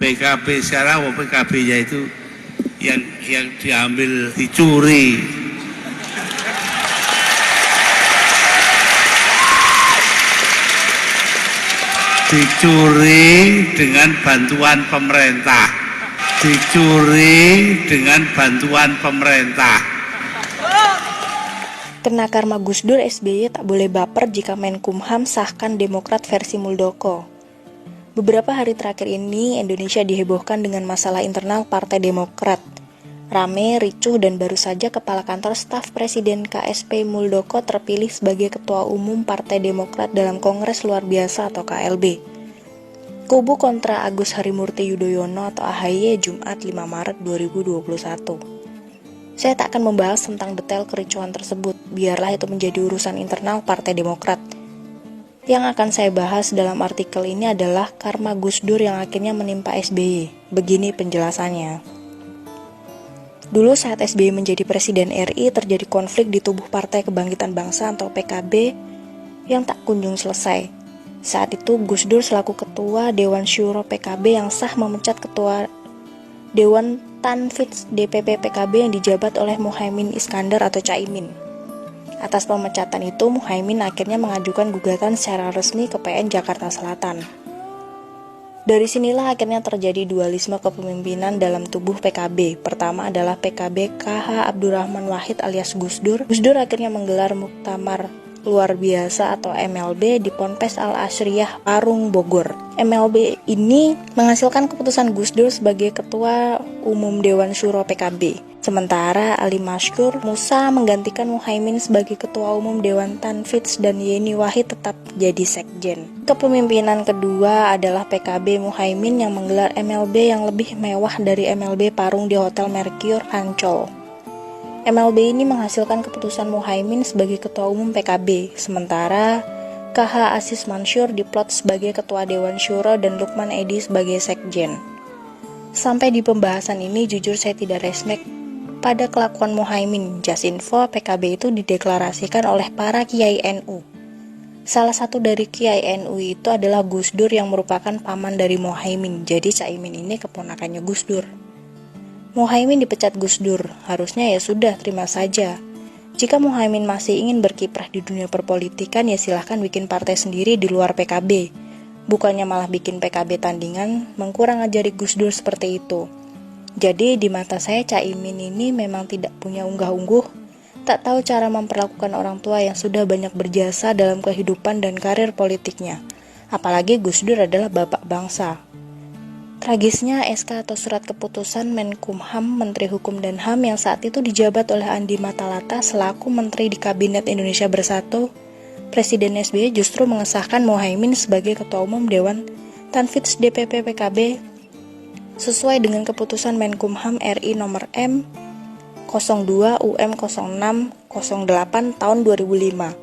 PKB sekarang, PKB-nya itu yang diambil, dicuri. Dicuri dengan bantuan pemerintah. Dicuri dengan bantuan pemerintah. Kena karma Gus Dur, SBY tak boleh baper jika Menkumham sahkan Demokrat versi Muldoko. Beberapa hari terakhir ini, Indonesia dihebohkan dengan masalah internal Partai Demokrat. Rame, ricuh, dan baru saja Kepala Kantor Staf Presiden KSP Muldoko terpilih sebagai Ketua Umum Partai Demokrat dalam Kongres Luar Biasa atau KLB. Kubu kontra Agus Harimurti Yudhoyono atau AHY Jumat 5 Maret 2021. Saya tak akan membahas tentang detail kericuhan tersebut, biarlah itu menjadi urusan internal Partai Demokrat. Yang akan saya bahas dalam artikel ini adalah karma Gus Dur yang akhirnya menimpa SBY. Begini penjelasannya. Dulu saat SBY menjadi Presiden RI, terjadi konflik di tubuh Partai Kebangkitan Bangsa atau PKB yang tak kunjung selesai. Saat itu Gus Dur selaku Ketua Dewan Syuro PKB yang sah memecat Ketua Dewan Tanfidz DPP PKB yang dijabat oleh Muhaimin Iskandar atau Caimin. Atas pemecatan itu, Muhaimin akhirnya mengajukan gugatan secara resmi ke PN Jakarta Selatan. Dari sinilah akhirnya terjadi dualisme kepemimpinan dalam tubuh PKB. Pertama adalah PKB KH Abdurrahman Wahid alias Gus Dur. Gus Dur akhirnya menggelar Muktamar Luar Biasa atau MLB di Ponpes Al Asriyah Parung Bogor. MLB ini menghasilkan keputusan Gus Dur sebagai Ketua Umum Dewan Syuro PKB. Sementara Ali Masykur Musa menggantikan Muhaimin sebagai Ketua Umum Dewan Tanfidz dan Yeni Wahid tetap jadi sekjen. Kepemimpinan kedua adalah PKB Muhaimin yang menggelar MLB yang lebih mewah dari MLB Parung di Hotel Mercure Ancol. MLB ini menghasilkan keputusan Muhaimin sebagai Ketua Umum PKB, sementara KH Aziz Mansur diplot sebagai Ketua Dewan Syuro dan Lukman Edi sebagai sekjen. Sampai di pembahasan ini jujur saya tidak respect pada kelakuan Muhaimin. Jasinfo PKB itu dideklarasikan oleh para Kiai NU. Salah satu dari Kiai NU itu adalah Gus Dur yang merupakan paman dari Muhaimin, jadi Caimin ini keponakannya Gus Dur. Muhaimin dipecat Gus Dur, harusnya ya sudah terima saja. Jika Muhaimin masih ingin berkiprah di dunia perpolitikan ya silahkan bikin partai sendiri di luar PKB. Bukannya malah bikin PKB tandingan, mengkurang ajari Gus Dur seperti itu. Jadi di mata saya Caimin ini memang tidak punya unggah-ungguh, tak tahu cara memperlakukan orang tua yang sudah banyak berjasa dalam kehidupan dan karir politiknya. Apalagi Gus Dur adalah bapak bangsa. Tragisnya, SK atau Surat Keputusan Menkumham Menteri Hukum dan HAM yang saat itu dijabat oleh Andi Matalata selaku Menteri di Kabinet Indonesia Bersatu, Presiden SBY justru mengesahkan Muhaimin sebagai Ketua Umum Dewan Tanfidz DPP PKB sesuai dengan Keputusan Menkumham RI nomor M 02 UM 0608 tahun 2005,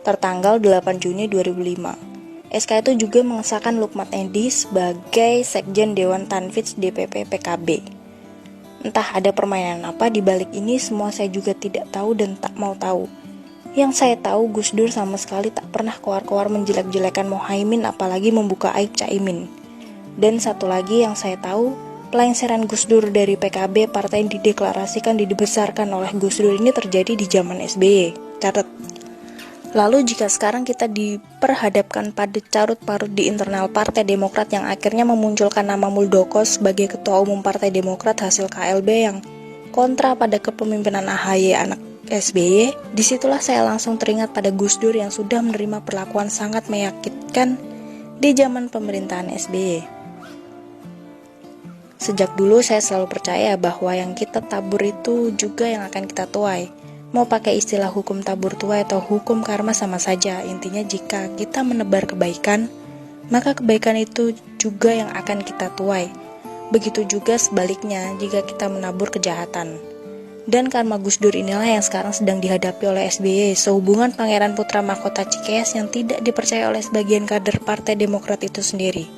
tertanggal 8 Juni 2005. SK itu juga mengesahkan Lukman Edi sebagai Sekjen Dewan Tanfidz DPP PKB. Entah ada permainan apa di balik ini, semua saya juga tidak tahu dan tak mau tahu. Yang saya tahu Gus Dur sama sekali tak pernah keluar-keluar menjelek-jelekan Muhaimin apalagi membuka aib Caimin. Dan satu lagi yang saya tahu, pelengseran Gus Dur dari PKB, partai yang dideklarasikan dibesarkan oleh Gus Dur ini terjadi di zaman SBY. Catat. Lalu jika sekarang kita diperhadapkan pada carut-parut di internal Partai Demokrat yang akhirnya memunculkan nama Muldoko sebagai Ketua Umum Partai Demokrat hasil KLB yang kontra pada kepemimpinan AHY anak SBY, disitulah saya langsung teringat pada Gus Dur yang sudah menerima perlakuan sangat menyakitkan di zaman pemerintahan SBY. Sejak dulu saya selalu percaya bahwa yang kita tabur itu juga yang akan kita tuai. Mau pakai istilah hukum tabur tuai atau hukum karma sama saja, intinya jika kita menebar kebaikan, maka kebaikan itu juga yang akan kita tuai. Begitu juga sebaliknya jika kita menabur kejahatan. Dan karma Gus Dur inilah yang sekarang sedang dihadapi oleh SBY, sehubungan Pangeran Putra Mahkota Cikeas yang tidak dipercaya oleh sebagian kader Partai Demokrat itu sendiri.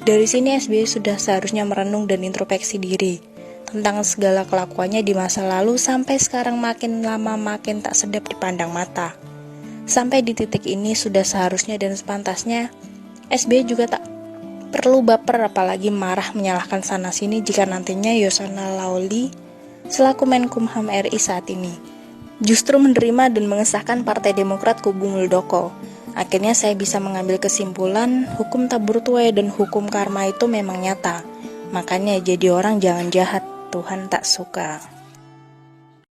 Dari sini SBY sudah seharusnya merenung dan introspeksi diri tentang segala kelakuannya di masa lalu sampai sekarang makin lama makin tak sedap dipandang mata. Sampai di titik ini sudah seharusnya dan sepantasnya SBY juga tak perlu baper apalagi marah menyalahkan sana-sini jika nantinya Yasona Lawli selaku Menkumham RI saat ini justru menerima dan mengesahkan Partai Demokrat kubu Muldoko. Akhirnya saya bisa mengambil kesimpulan hukum tabur tuai dan hukum karma itu memang nyata. Makanya jadi orang jangan jahat, Tuhan tak suka.